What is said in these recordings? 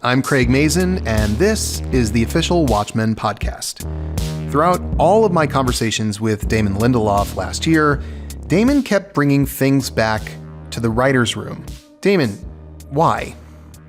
I'm Craig Mazin, and this is the official Watchmen Podcast. Throughout all of my conversations with Damon Lindelof last year, Damon kept bringing things back to the writer's room. Damon, why?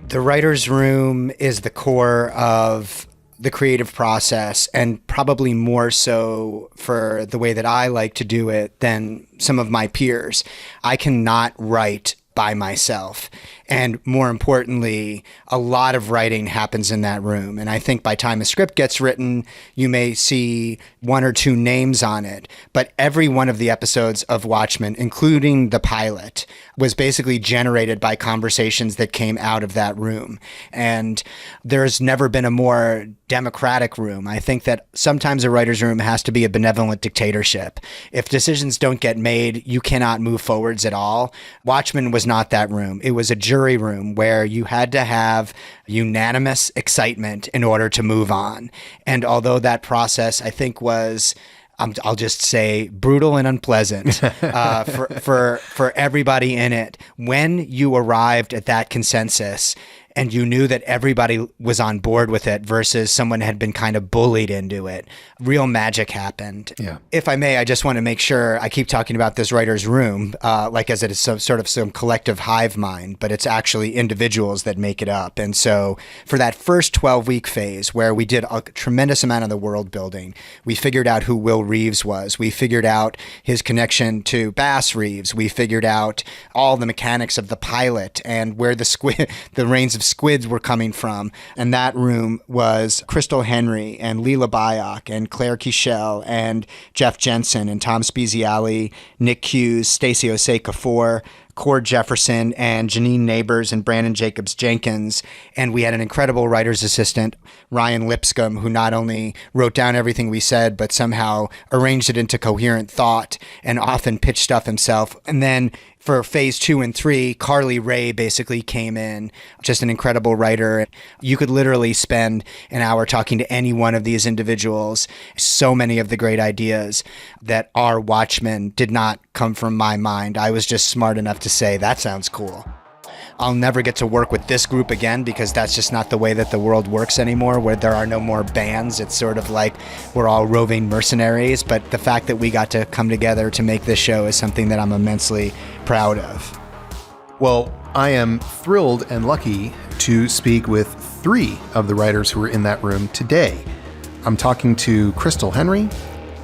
The writer's room is the core of the creative process, and probably more so for the way that I like to do it than some of my peers. I cannot write by myself. And more importantly, a lot of writing happens in that room. And I think by the time a script gets written, you may see one or two names on it. But every one of the episodes of Watchmen, including the pilot, was basically generated by conversations that came out of that room. And there's never been a more democratic room. I think that sometimes a writer's room has to be a benevolent dictatorship. If decisions don't get made, you cannot move forwards at all. Watchmen was not that room. It was a jury room where you had to have unanimous excitement in order to move on. And although that process, I think, was I'll just say brutal and unpleasant for everybody in it, when you arrived at that consensus and you knew that everybody was on board with it versus someone had been kind of bullied into it, real magic happened. Yeah. If I may, I just want to make sure I keep talking about this writer's room like as it is some collective hive mind, but it's actually individuals that make it up. And so for that first 12-week phase where we did a tremendous amount of the world building, we figured out who Will Reeves was. We figured out his connection to Bass Reeves. We figured out all the mechanics of the pilot and where the reigns of squids were coming from. And that room was Christal Henry and Lila Byock and Claire Kichel and Jeff Jensen and Tom Spezialy, Nick Hughes, Stacy Osei-Kuffour, Cord Jefferson and Janine Neighbors and Brandon Jacobs Jenkins. And we had an incredible writer's assistant, Ryan Lipscomb, who not only wrote down everything we said, but somehow arranged it into coherent thought and often pitched stuff himself. And then for phase 2 and 3, Carly Ray basically came in, just an incredible writer. You could literally spend an hour talking to any one of these individuals. So many of the great ideas that are Watchmen did not come from my mind. I was just smart enough to say, that sounds cool. I'll never get to work with this group again because that's just not the way that the world works anymore, where there are no more bands. It's sort of like we're all roving mercenaries. But the fact that we got to come together to make this show is something that I'm immensely proud of. Well, I am thrilled and lucky to speak with 3 of the writers who are in that room today. I'm talking to Christal Henry,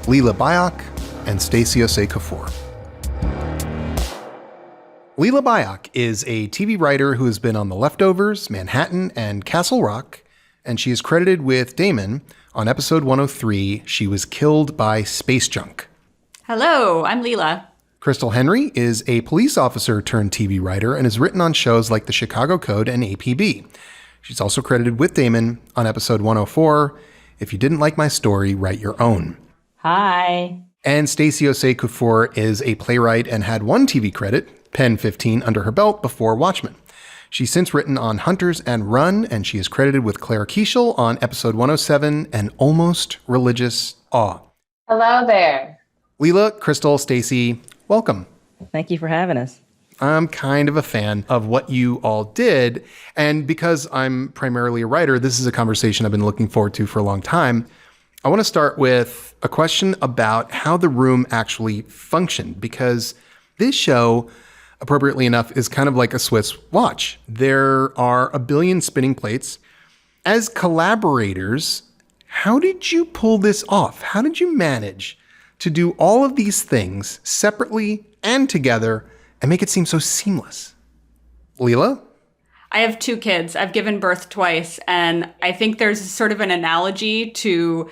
Lila Byock, and Stacy Osei-Kuffour. Lila Byock is a TV writer who has been on The Leftovers, Manhattan, and Castle Rock, and she is credited with Damon on episode 103, She Was Killed by Space Junk. Hello, I'm Lila. Christal Henry is a police officer turned TV writer and has written on shows like The Chicago Code and APB. She's also credited with Damon on episode 104, If You Didn't Like My Story, Write Your Own. Hi. And Stacy Osei-Kuffour is a playwright and had one TV credit, Pen 15, under her belt before Watchmen. She's since written on Hunters and Run, and she is credited with Claire Kichel on episode 107, An Almost Religious Awe. Hello there. Lila, Christal, Stacy, welcome. Thank you for having us. I'm kind of a fan of what you all did, and because I'm primarily a writer, this is a conversation I've been looking forward to for a long time. I want to start with a question about how the room actually functioned, because this show, appropriately enough, is kind of like a Swiss watch. There are a billion spinning plates. As collaborators, how did you pull this off? How did you manage to do all of these things separately and together and make it seem so seamless? Lila? I have 2 kids. I've given birth twice, and I think there's sort of an analogy to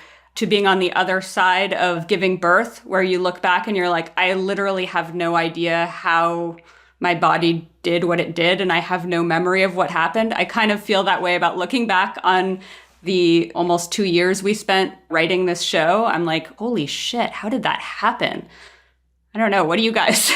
being on the other side of giving birth, where you look back and you're like, I literally have no idea how my body did what it did, and I have no memory of what happened. I kind of feel that way about looking back on the almost 2 years we spent writing this show. I'm like, holy shit, how did that happen? I don't know. What do you guys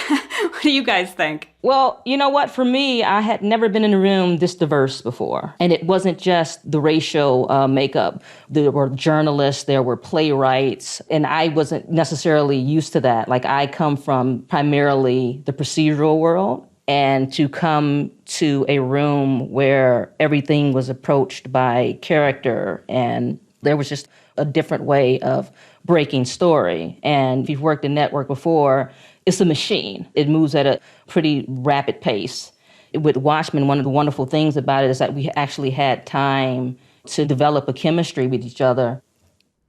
think? Well, you know what? For me, I had never been in a room this diverse before. And it wasn't just the racial makeup. There were journalists, there were playwrights, and I wasn't necessarily used to that. Like, I come from primarily the procedural world. and to come to a room where everything was approached by character, and there was just a different way of breaking story. And if you've worked in network before, it's a machine. It moves at a pretty rapid pace. With Watchmen, one of the wonderful things about it is that we actually had time to develop a chemistry with each other.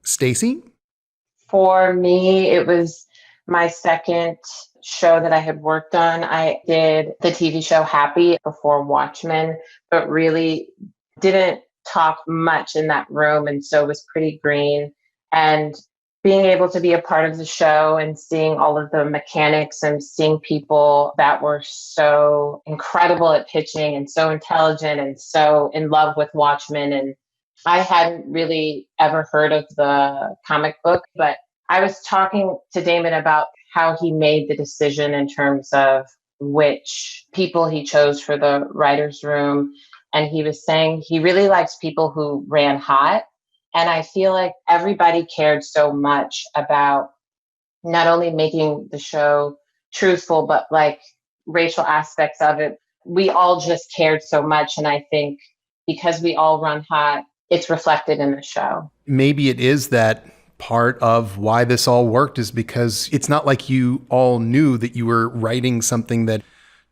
Stacy? For me, it was my second show that I had worked on. I did the TV show Happy before Watchmen, but really didn't talk much in that room, and so was pretty green. And being able to be a part of the show and seeing all of the mechanics and seeing people that were so incredible at pitching and so intelligent and so in love with Watchmen. And I hadn't really ever heard of the comic book, but I was talking to Damon about how he made the decision in terms of which people he chose for the writer's room. And he was saying he really likes people who ran hot. And I feel like everybody cared so much about not only making the show truthful, but like racial aspects of it. We all just cared so much. And I think because we all run hot, it's reflected in the show. Maybe it is that part of why this all worked is because it's not like you all knew that you were writing something that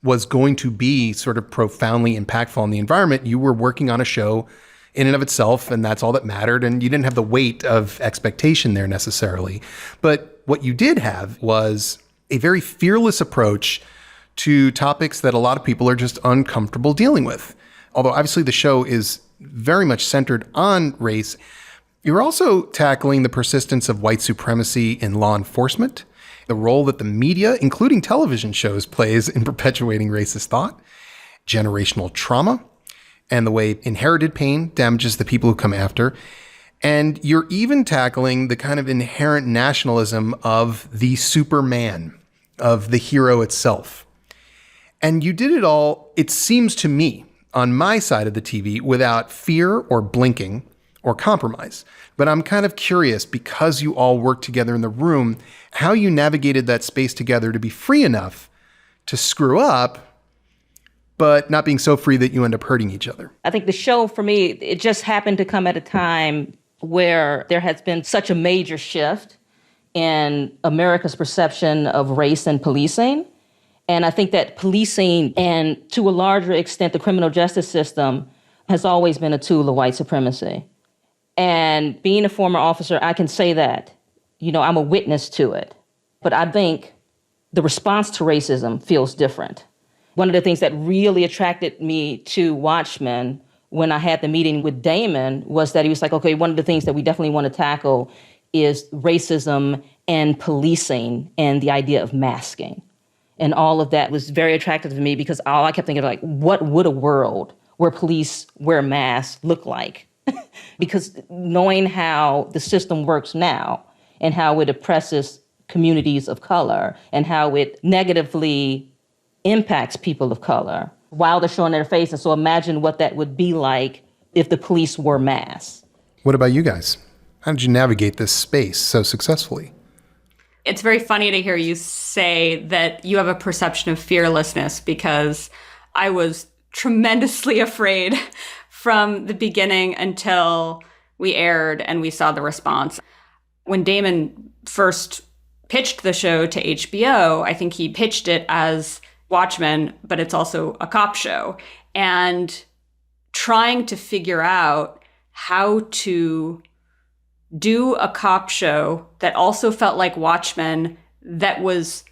was going to be sort of profoundly impactful on the environment. You were working on a show in and of itself, and that's all that mattered. And you didn't have the weight of expectation there necessarily. But what you did have was a very fearless approach to topics that a lot of people are just uncomfortable dealing with. Although obviously the show is very much centered on race, you're also tackling the persistence of white supremacy in law enforcement, the role that the media, including television shows, plays in perpetuating racist thought, generational trauma, and the way inherited pain damages the people who come after. And you're even tackling the kind of inherent nationalism of the Superman, of the hero itself. And you did it all, it seems to me, on my side of the TV, without fear or blinking or compromise. But I'm kind of curious, because you all worked together in the room, how you navigated that space together to be free enough to screw up, but not being so free that you end up hurting each other. I think the show, for me, it just happened to come at a time where there has been such a major shift in America's perception of race and policing. And I think that policing, and to a larger extent, the criminal justice system, has always been a tool of white supremacy. And being a former officer, I can say that, I'm a witness to it. But I think the response to racism feels different. One of the things that really attracted me to Watchmen when I had the meeting with Damon was that he was like, okay, one of the things that we definitely want to tackle is racism and policing and the idea of masking. And all of that was very attractive to me because all I kept thinking like, what would a world where police wear masks look like? Because knowing how the system works now and how it oppresses communities of color and how it negatively impacts people of color while they're showing their face. And so imagine what that would be like if the police wore masks. What about you guys? How did you navigate this space so successfully? It's very funny to hear you say that you have a perception of fearlessness, because I was tremendously afraid from the beginning until we aired and we saw the response. When Damon first pitched the show to HBO, I think he pitched it as Watchmen, but it's also a cop show. And trying to figure out how to do a cop show that also felt like Watchmen, that was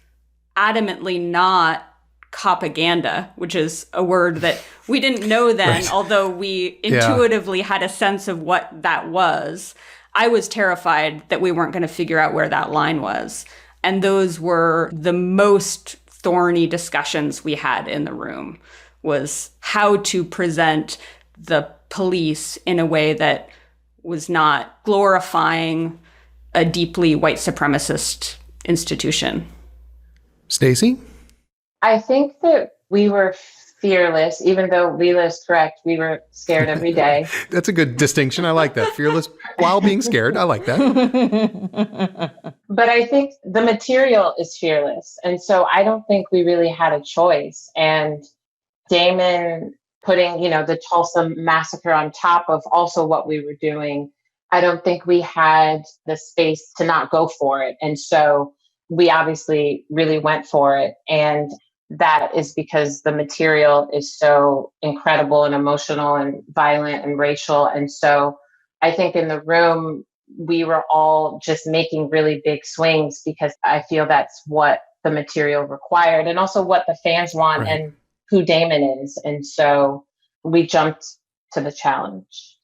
adamantly not copaganda, which is a word that we didn't know then, right, although we intuitively had a sense of what that was. I was terrified that we weren't going to figure out where that line was. And those were the most thorny discussions we had in the room, was how to present the police in a way that was not glorifying a deeply white supremacist institution. Stacy? I think that we were fearless, even though Lila is correct. We were scared every day. That's a good distinction. I like that. Fearless while being scared. I like that. But I think the material is fearless. And so I don't think we really had a choice. And Damon putting, the Tulsa massacre on top of also what we were doing, I don't think we had the space to not go for it. And so we obviously really went for it. And that is because the material is so incredible and emotional and violent and racial. And so I think in the room, we were all just making really big swings because I feel that's what the material required and also what the fans want Right. and who Damon is. And so we jumped to the challenge.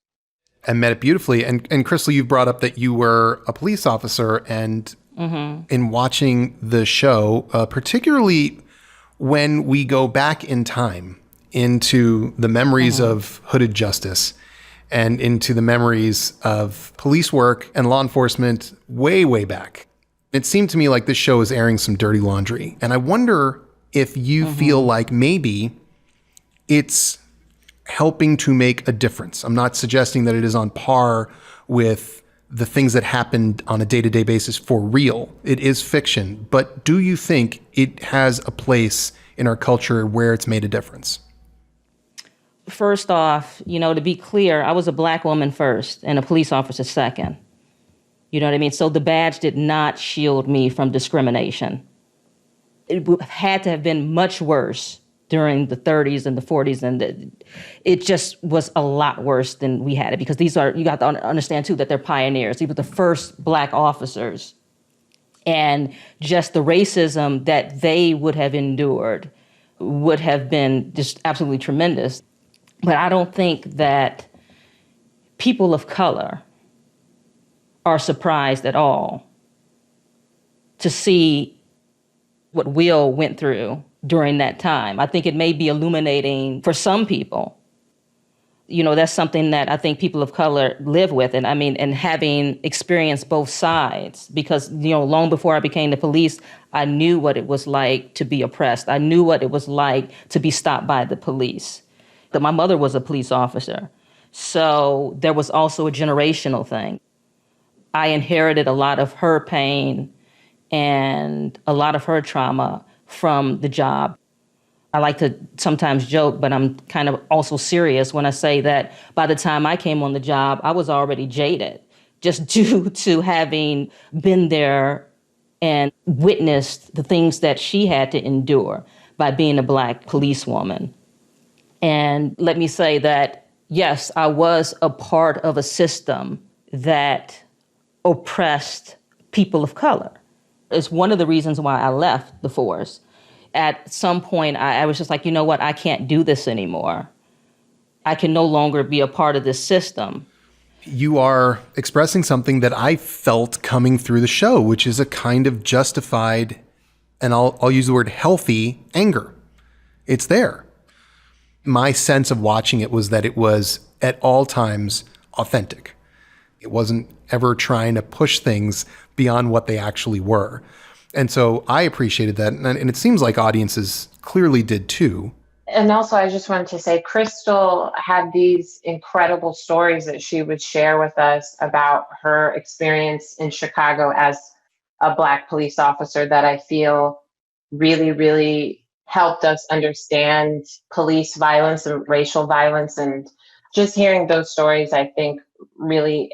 And met it beautifully. And Christal, you brought up that you were a police officer, and in watching the show, particularly when we go back in time into the memories of hooded justice and into the memories of police work and law enforcement way, way back, it seemed to me like this show is airing some dirty laundry. And I wonder if you feel like maybe it's helping to make a difference. I'm not suggesting that it is on par with the things that happened on a day-to-day basis for real. It is fiction. But do you think it has a place in our culture where it's made a difference? First off, to be clear, I was a Black woman first and a police officer second. You know what I mean? So the badge did not shield me from discrimination. It had to have been much worse during the 30s and the 40s, and it just was a lot worse than we had it, because you got to understand too that they're pioneers. These were the first Black officers, and just the racism that they would have endured would have been just absolutely tremendous. But I don't think that people of color are surprised at all to see what Will went through during that time. I think it may be illuminating for some people. That's something that I think people of color live with. And having experienced both sides, because, long before I became the police, I knew what it was like to be oppressed. I knew what it was like to be stopped by the police. That my mother was a police officer. So there was also a generational thing. I inherited a lot of her pain and a lot of her trauma from the job. I like to sometimes joke, but I'm kind of also serious when I say that by the time I came on the job, I was already jaded, just due to having been there and witnessed the things that she had to endure by being a Black policewoman. And let me say that, yes, I was a part of a system that oppressed people of color. It's one of the reasons why I left the force. At some point, I was just like, you know what? I can't do this anymore. I can no longer be a part of this system. You are expressing something that I felt coming through the show, which is a kind of justified, and I'll use the word healthy, anger. It's there. My sense of watching it was that it was at all times authentic. It wasn't ever trying to push things beyond what they actually were. And so I appreciated that. And it seems like audiences clearly did too. And also, I just wanted to say, Christal had these incredible stories that she would share with us about her experience in Chicago as a Black police officer that I feel really, really helped us understand police violence and racial violence. And just hearing those stories, I think, really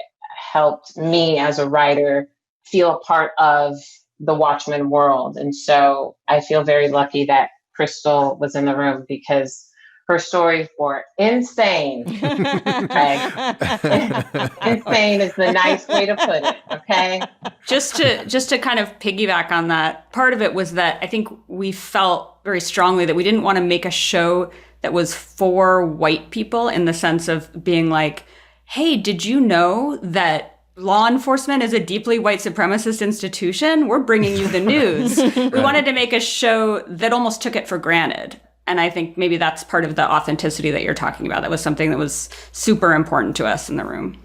helped me as a writer feel a part of the Watchmen world. And so I feel very lucky that Christal was in the room, because her stories were insane. Okay? Insane is the nice way to put it. Okay. Just to kind of piggyback on that, part of it was that I think we felt very strongly that we didn't want to make a show that was for white people, in the sense of being like, hey, did you know that law enforcement is a deeply white supremacist institution? We're bringing you the news. We wanted to make a show that almost took it for granted. And I think maybe that's part of the authenticity that you're talking about. That was something that was super important to us in the room.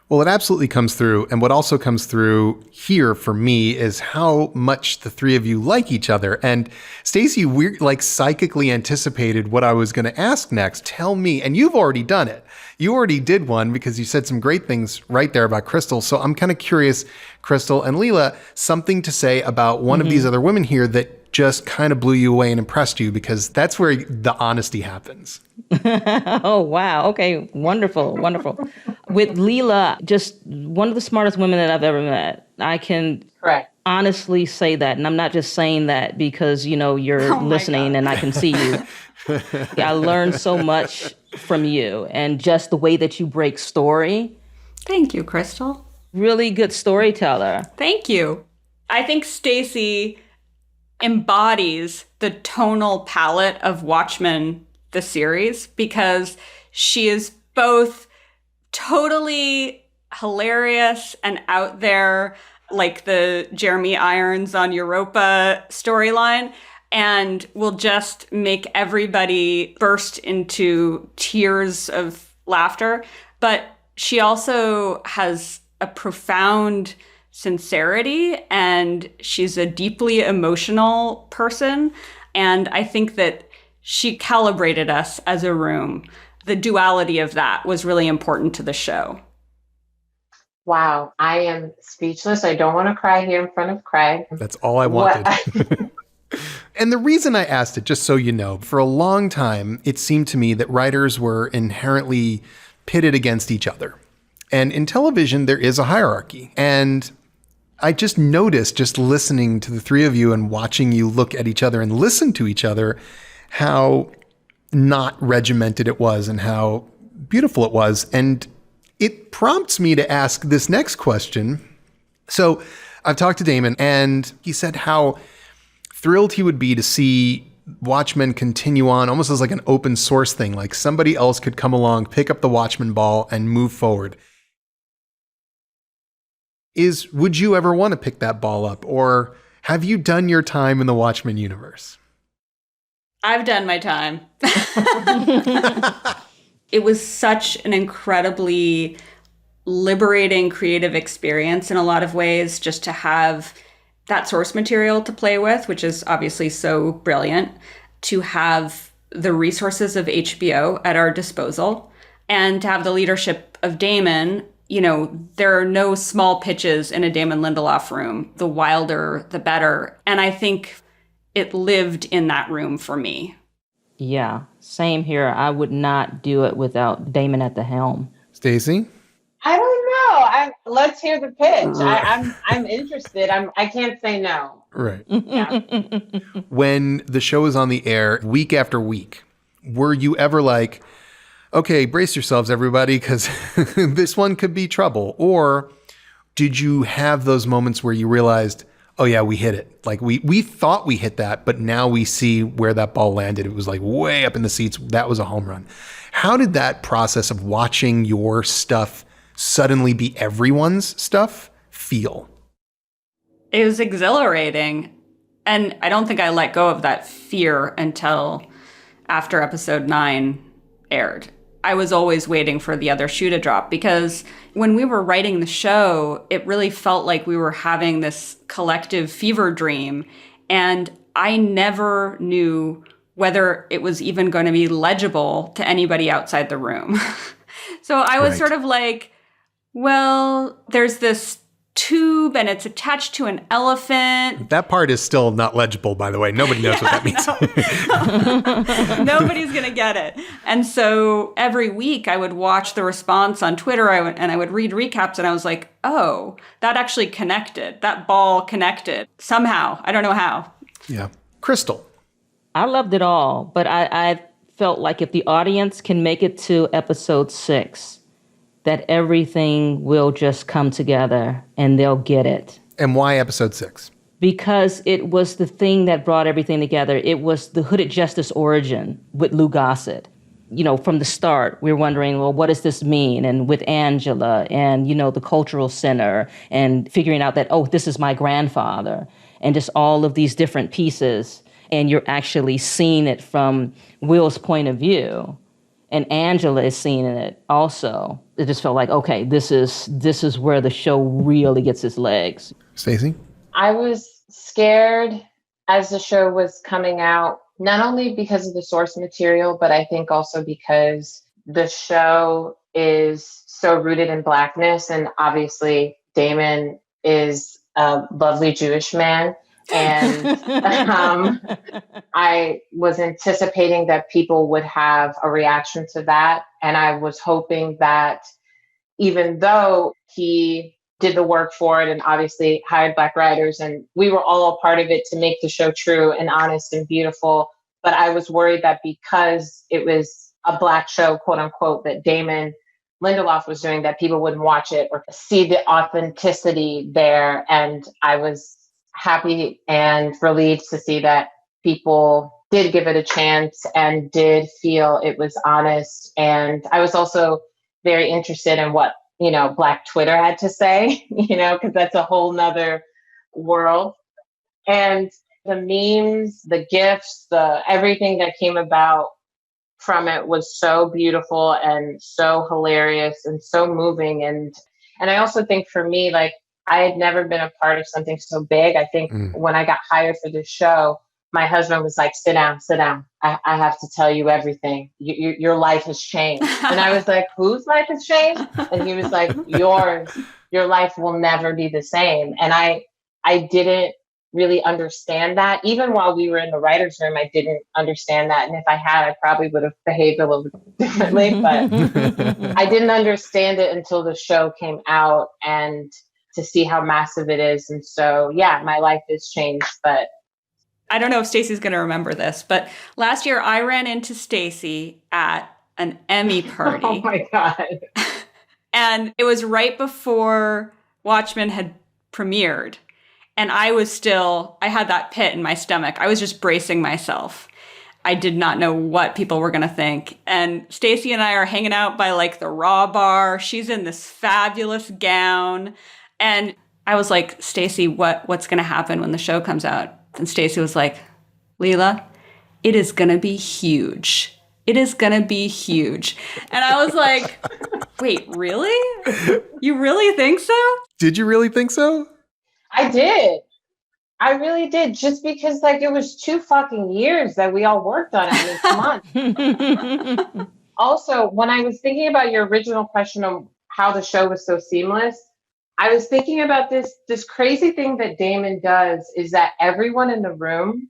Well, it absolutely comes through. And what also comes through here for me is how much the three of you like each other. And Stacy, we're like psychically anticipated what I was going to ask next. Tell me, and you've already done it. You already did one because you said some great things right there about Christal. So I'm kind of curious, Christal and Lila, something to say about one of these other women here that just kind of blew you away and impressed you, because that's where the honesty happens. Oh, wow. Okay. Wonderful. Wonderful. With Lila, just one of the smartest women that I've ever met. I can honestly say that. And I'm not just saying that because, you're listening and I can see you. I learned so much from you and just the way that you break story. Thank you, Christal. Really good storyteller. Thank you. I think Stacy embodies the tonal palette of Watchmen, the series, because she is both totally hilarious and out there, like the Jeremy Irons on Europa storyline, and will just make everybody burst into tears of laughter. But she also has a profound sincerity, and she's a deeply emotional person. And I think that she calibrated us as a room. The duality of that was really important to the show. Wow, I am speechless. I don't want to cry here in front of Craig. That's all I wanted. And the reason I asked it, just so you know, for a long time, it seemed to me that writers were inherently pitted against each other. And in television, there is a hierarchy. And I just noticed, just listening to the three of you and watching you look at each other and listen to each other, how not regimented it was and how beautiful it was. And it prompts me to ask this next question. So I've talked to Damon, and he said how thrilled he would be to see Watchmen continue on almost as like an open source thing, like somebody else could come along, pick up the Watchmen ball and move forward. Would you ever want to pick that ball up, or have you done your time in the Watchmen universe? I've done my time. It was such an incredibly liberating creative experience in a lot of ways, just to have that source material to play with, which is obviously so brilliant, to have the resources of HBO at our disposal, and to have the leadership of Damon. There are no small pitches in a Damon Lindelof room. The wilder, the better. And I think it lived in that room for me. Yeah, same here. I would not do it without Damon at the helm. Stacy? I don't know. Let's hear the pitch. I'm interested. I can't say no. Right. Yeah. When the show is on the air week after week, were you ever like, okay, brace yourselves, everybody, because this one could be trouble? Or did you have those moments where you realized, oh yeah, we hit it. Like we thought we hit that, but now we see where that ball landed. It was like way up in the seats. That was a home run. How did that process of watching your stuff suddenly be everyone's stuff feel? It was exhilarating. And I don't think I let go of that fear until after episode 9 aired. I was always waiting for the other shoe to drop, because when we were writing the show, it really felt like we were having this collective fever dream. And I never knew whether it was even going to be legible to anybody outside the room. So I was sort of like, well, there's this tube and it's attached to an elephant. That part is still not legible, by the way. Nobody knows what that means. Nobody's going to get it. And so every week I would watch the response on Twitter and I would read recaps, and I was like, oh, that actually connected. That ball connected somehow. I don't know how. Yeah. Christal. I loved it all, but I felt like if the audience can make it to episode 6, that everything will just come together and they'll get it. And why episode 6? Because it was the thing that brought everything together. It was the Hooded Justice origin with Lou Gossett. From the start, we were wondering, well, what does this mean? And with Angela and, the cultural center, and figuring out that, oh, this is my grandfather, and just all of these different pieces. And you're actually seeing it from Will's point of view. and Angela is seeing it also. It just felt like, okay, this is where the show really gets its legs. Stacy? I was scared as the show was coming out, not only because of the source material, but I think also because the show is so rooted in Blackness. And obviously, Damon is a lovely Jewish man. And I was anticipating that people would have a reaction to that. And I was hoping that even though he did the work for it and obviously hired Black writers, and we were all a part of it to make the show true and honest and beautiful, but I was worried that because it was a Black show, quote unquote, that Damon Lindelof was doing, that people wouldn't watch it or see the authenticity there. And I was happy and relieved to see that people did give it a chance and did feel it was honest. And I was also very interested in what, Black Twitter had to say, because that's a whole nother world. And the memes, the GIFs, everything that came about from it was so beautiful and so hilarious and so moving. And I also think for me, like, I had never been a part of something so big. I think when I got hired for this show, my husband was like, sit down. I have to tell you everything. Your life has changed. And I was like, whose life has changed? And he was like, yours. Your life will never be the same. And I didn't really understand that. Even while we were in the writer's room, I didn't understand that. And if I had, I probably would have behaved a little bit differently. But I didn't understand it until the show came out and to see how massive it is. And so, yeah, my life has changed. But I don't know if Stacy's going to remember this, but last year I ran into Stacy at an Emmy party. Oh my God. And it was right before Watchmen had premiered. And I had that pit in my stomach. I was just bracing myself. I did not know what people were going to think. And Stacy and I are hanging out by like the Raw bar. She's in this fabulous gown. And I was like, Stacy, what's going to happen when the show comes out? And Stacy was like, Lila, it is going to be huge. It is going to be huge. And I was like, wait, really? You really think so? Did you really think so? I did. I really did. Just because it was 2 fucking years that we all worked on it. I mean, come on. Also, when I was thinking about your original question on how the show was so seamless, I was thinking about this crazy thing that Damon does is that everyone in the room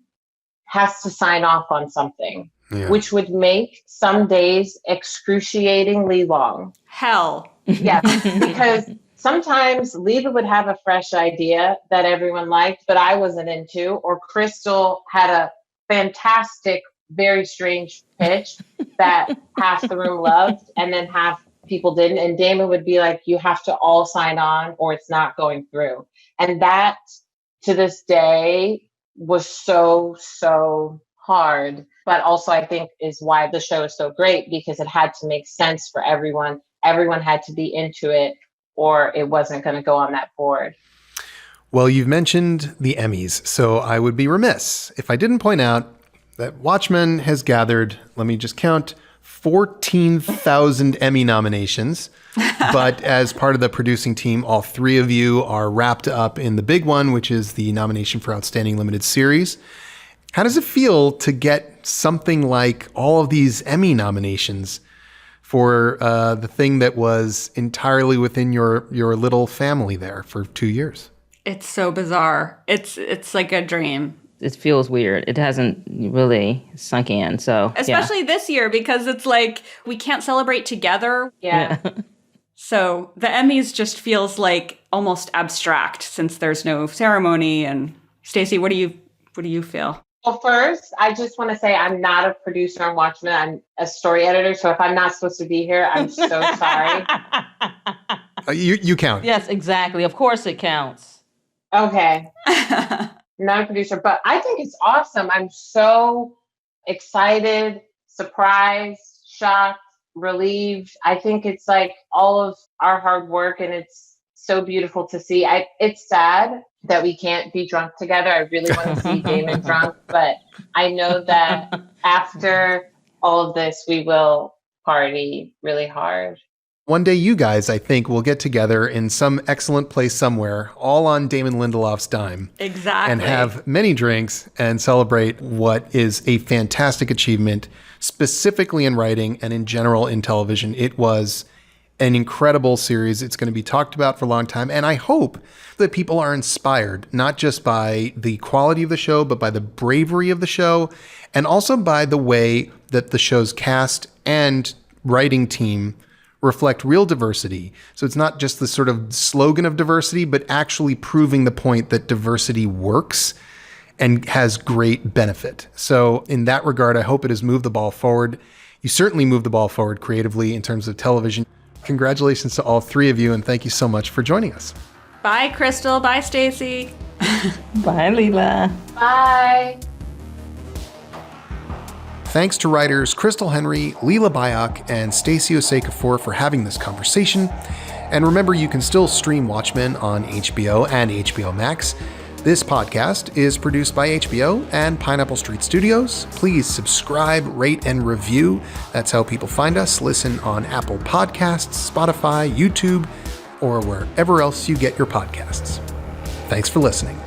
has to sign off on something, which would make some days excruciatingly long. Hell. Yes, because sometimes Lila would have a fresh idea that everyone liked, but I wasn't into, or Christal had a fantastic, very strange pitch that half the room loved and then half people didn't. And Damon would be like, you have to all sign on or it's not going through. And that to this day was so, so hard. But also I think is why the show is so great, because it had to make sense for everyone. Everyone had to be into it or it wasn't going to go on that board. Well, you've mentioned the Emmys, so I would be remiss if I didn't point out that Watchmen has gathered, let me just count, 14,000 Emmy nominations. But as part of the producing team, all 3 of you are wrapped up in the big one, which is the nomination for Outstanding Limited Series. How does it feel to get something like all of these Emmy nominations for the thing that was entirely within your little family there for 2 years? It's so bizarre. It's like a dream. It feels weird. It hasn't really sunk in. So especially this year, because it's like we can't celebrate together. Yeah. So the Emmys just feels like almost abstract since there's no ceremony. And Stacy, what do you feel? Well, first, I just want to say I'm not a producer on Watchmen. I'm a story editor. So if I'm not supposed to be here, I'm so sorry. You count. Yes, exactly. Of course it counts. Okay. Not a producer, but I think it's awesome. I'm so excited, surprised, shocked, relieved. I think it's like all of our hard work and it's so beautiful to see. It's sad that we can't be drunk together. I really want to see Damon drunk, but I know that after all of this, we will party really hard. One day you guys, I think, will get together in some excellent place somewhere, all on Damon Lindelof's dime. Exactly. And have many drinks and celebrate what is a fantastic achievement, specifically in writing and in general in television. It was an incredible series. It's going to be talked about for a long time. And I hope that people are inspired, not just by the quality of the show, but by the bravery of the show, and also by the way that the show's cast and writing team reflect real diversity. So it's not just the sort of slogan of diversity, but actually proving the point that diversity works and has great benefit. So in that regard, I hope it has moved the ball forward. You certainly moved the ball forward creatively in terms of television. Congratulations to all three of you, and thank you so much for joining us. Bye, Christal. Bye, Stacy. Bye, Lila. Bye. Thanks to writers Christal Henry, Lila Byock, and Stacy Osei-Kuffour for having this conversation. And remember, you can still stream Watchmen on HBO and HBO Max. This podcast is produced by HBO and Pineapple Street Studios. Please subscribe, rate, and review. That's how people find us. Listen on Apple Podcasts, Spotify, YouTube, or wherever else you get your podcasts. Thanks for listening.